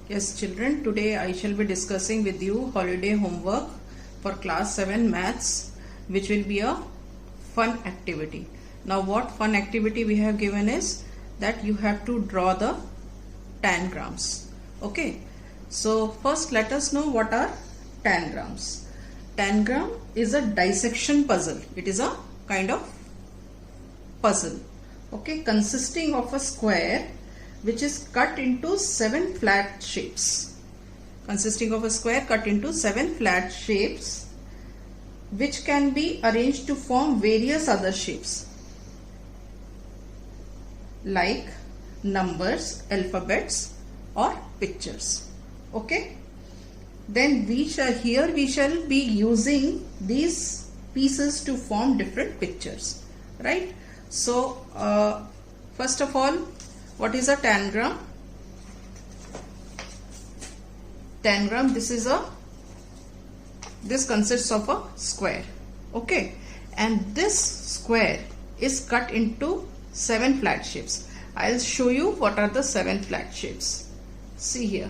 Yes, children, today I shall be discussing with you holiday homework for class 7 maths, which will be a fun activity. Now, what fun activity we have given is that you have to draw the tangrams. Okay, so first let us know what are tangrams. Tangram is a dissection puzzle. It is a kind of puzzle, okay, consisting of a square which is cut into 7 flat shapes. Consisting of a square cut into 7 flat shapes which can be arranged to form various other shapes like numbers, alphabets or pictures. Okay. Then we shall be using these pieces to form different pictures. Right. So first of all, what is a tangram? Tangram, this consists of a square, okay, and this square is cut into 7 flat shapes. I'll show you what are the 7 flat shapes. See here,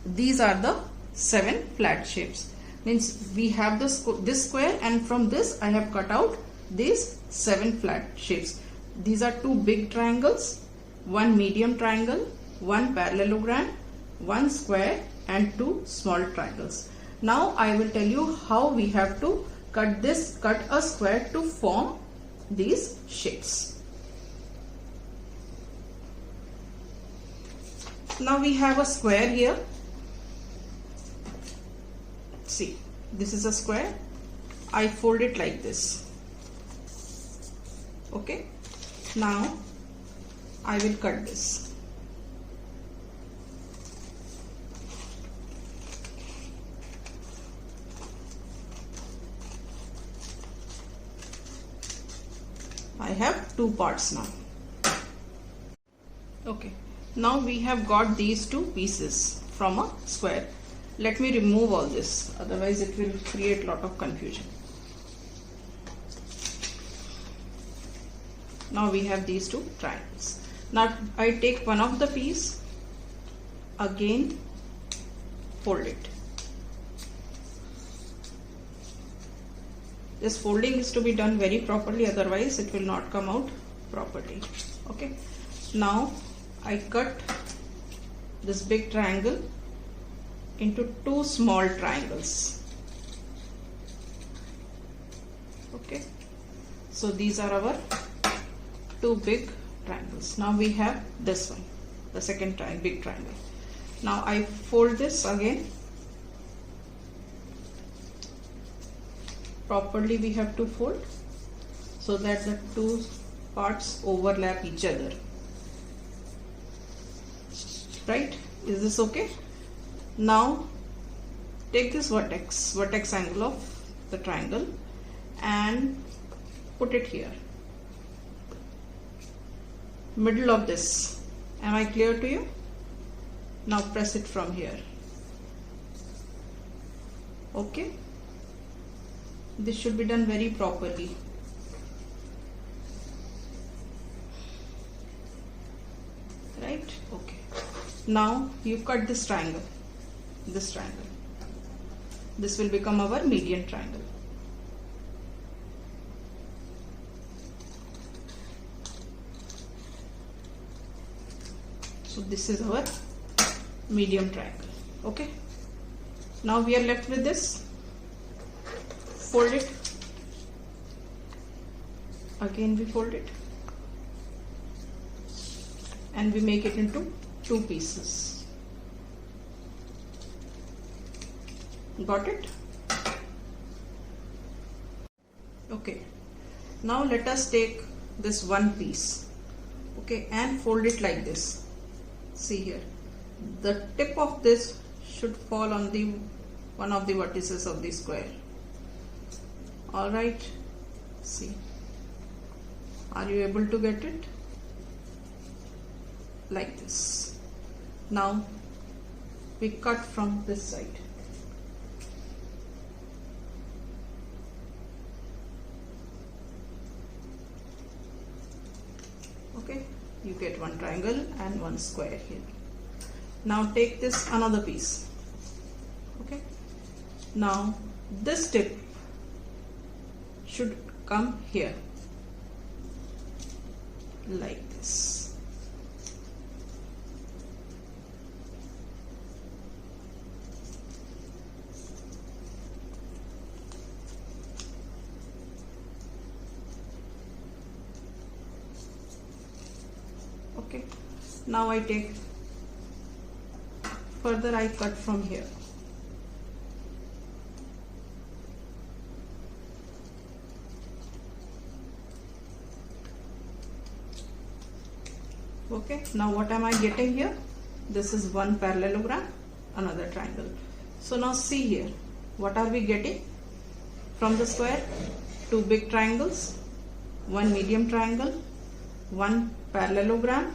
these are the 7 flat shapes. Means we have this square, and from this I have cut out these 7 flat shapes. These are 2 big triangles, 1 medium triangle, 1 parallelogram, 1 square and 2 small triangles. Now I will tell you how we have to cut a square to form these shapes. Now we have a square here. See, this is a square. I fold it like this. Okay. Now I will cut this. I have 2 parts now. Okay. Now we have got these 2 pieces from a square. Let me remove all this, otherwise it will create a lot of confusion. Now we have these 2 triangles. Now I take one of the piece, again fold it. This folding is to be done very properly, otherwise it will not come out properly. Okay. Now I cut this big triangle into 2 small triangles. Okay. So these are our 2 big triangles. Now we have this one, the second triangle, big triangle. Now I fold this again. Properly we have to fold so that the 2 parts overlap each other. Right? Is this okay? Now take this vertex angle of the triangle and put it here. Middle of this. Am I clear to you? Now press it from here. Okay. This should be done very properly. Right? Okay. Now you cut this triangle. This triangle. This will become our median triangle. So this is our medium triangle. Okay. Now we are left with this. Fold it. Again we fold it. And we make it into 2 pieces. Got it? Okay. Now let us take this one piece. Okay, and fold it like this. See here, the tip of this should fall on the one of the vertices of the square. All right, see, are you able to get it? Like this. Now we cut from this side. Okay, you get one triangle and one square here. Now take this another piece. Okay. Now this tip should come here like this. Okay. Now I take further, I cut from here. Okay, now what am I getting here? This is one parallelogram, another triangle. So now see here, what are we getting from the square? Two big triangles, one medium triangle, one parallelogram,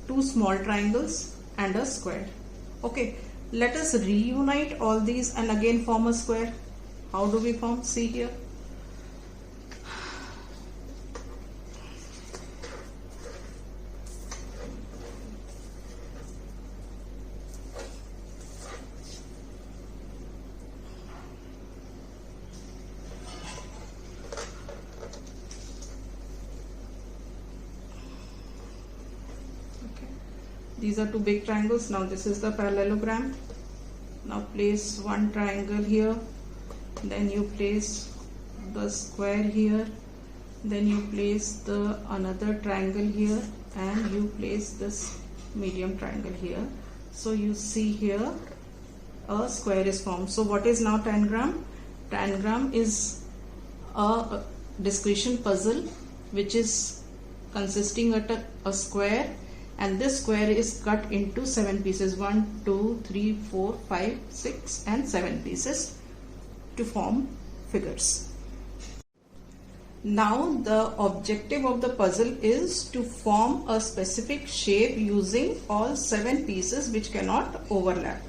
two small triangles and a square. Okay, let us reunite all these and again form a square. How do we form? See here. These are two big triangles. Now this is the parallelogram. Now place one triangle here, then you place the square here, then you place the another triangle here, and you place this medium triangle here. So you see here a square is formed. So what is now tangram? Tangram is a discretion puzzle which is consisting of a square, and this square is cut into 7 pieces, 1, 2, 3, 4, 5, 6 and 7 pieces to form figures. Now the objective of the puzzle is to form a specific shape using all 7 pieces which cannot overlap.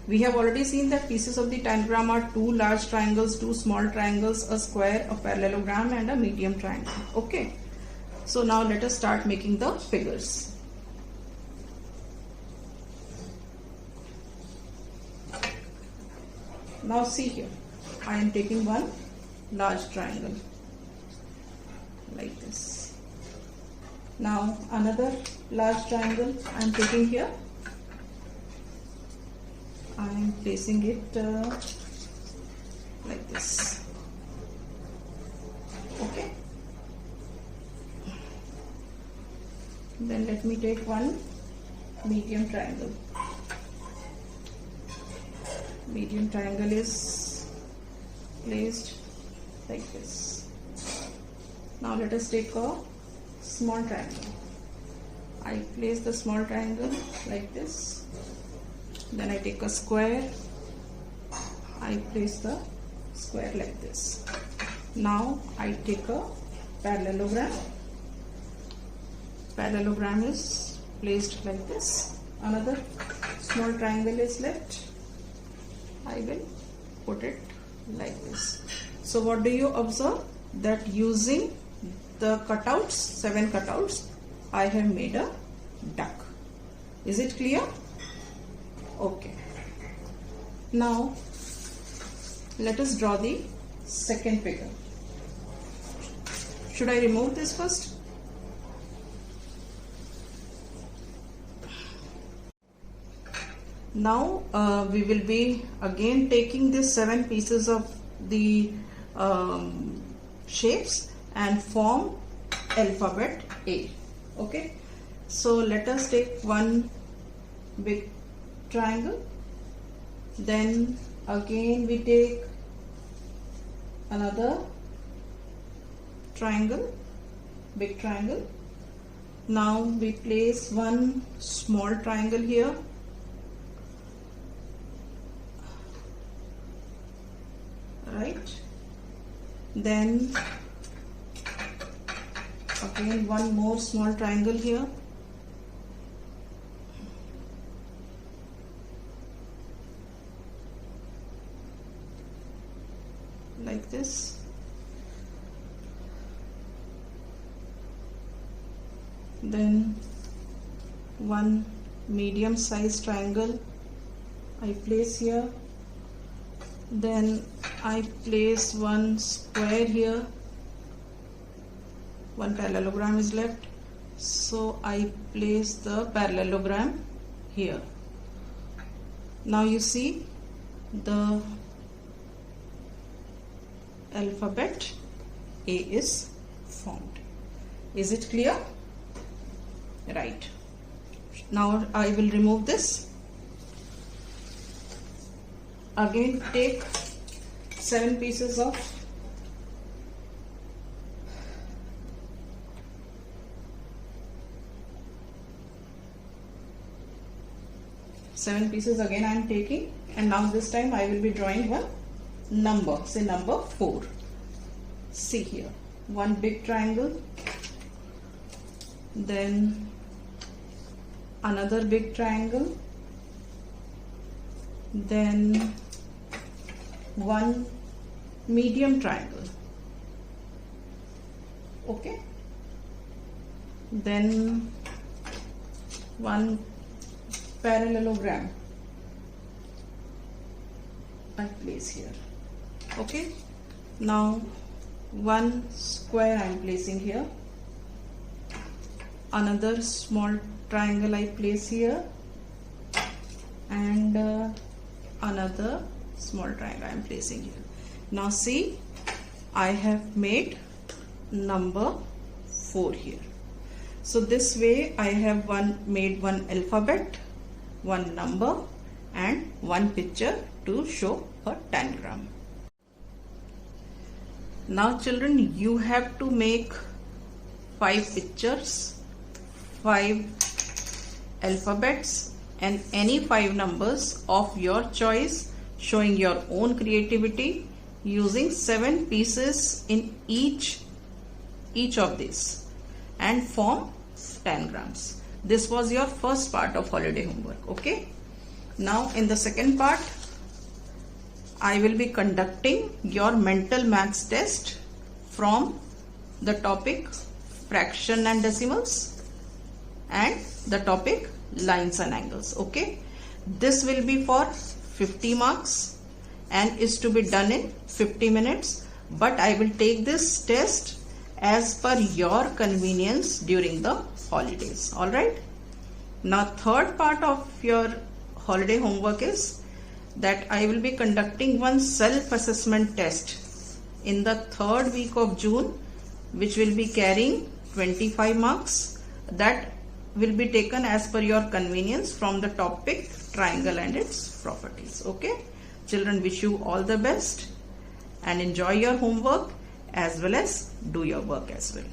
We have already seen that pieces of the tangram are 2 large triangles, 2 small triangles, a square, a parallelogram and a medium triangle. Okay. So now let us start making the figures. Now see here, I am taking one large triangle like this. Now another large triangle I am taking here. I am placing it like this. Okay. Then let me take one medium triangle. Medium triangle is placed like this. Now let us take a small triangle. I place the small triangle like this. Then I take a square. I place the square like this. Now I take a parallelogram. Parallelogram is placed like this. Another small triangle is left. I will put it like this. So what do you observe? That using the cutouts, 7 cutouts, I have made a duck. Is it clear? Okay. Now let us draw the second figure. Should I remove this first? Now we will be again taking these 7 pieces of the shapes and form alphabet A. Okay. So let us take one big triangle. Then again we take another triangle, big triangle. Now we place one small triangle here. Right. Then again one more small triangle here. Like this. Then one medium size triangle I place here. Then I place one square here. One parallelogram is left, so I place the parallelogram here. Now you see the alphabet A is formed. Is it clear? Right. Now I will remove this. Again take 7 pieces of again I am taking, and now this time I will be drawing one number, say number 4. See here, one big triangle, then another big triangle, then one medium triangle, okay, then one parallelogram I place here, okay. Now one square I am placing here, another small triangle I place here, and another small triangle I am placing here. Now see, I have made number 4 here. So this way I have made one alphabet, one number, and one picture to show a tangram. Now children, you have to make 5 pictures, 5 alphabets, and any 5 numbers of your choice, showing your own creativity, using 7 pieces in each of these, and form tangrams. This was your first part of holiday homework, okay. Now in the second part, I will be conducting your mental maths test from the topic fraction and decimals and the topic lines and angles, okay. This will be for 50 marks and is to be done in 50 minutes, but I will take this test as per your convenience during the holidays. Alright. Now third part of your holiday homework is that I will be conducting one self-assessment test in the 3rd week of June, which will be carrying 25 marks. That will be taken as per your convenience from the topic triangle and its properties, okay. Children, wish you all the best and enjoy your homework as well as do your work as well.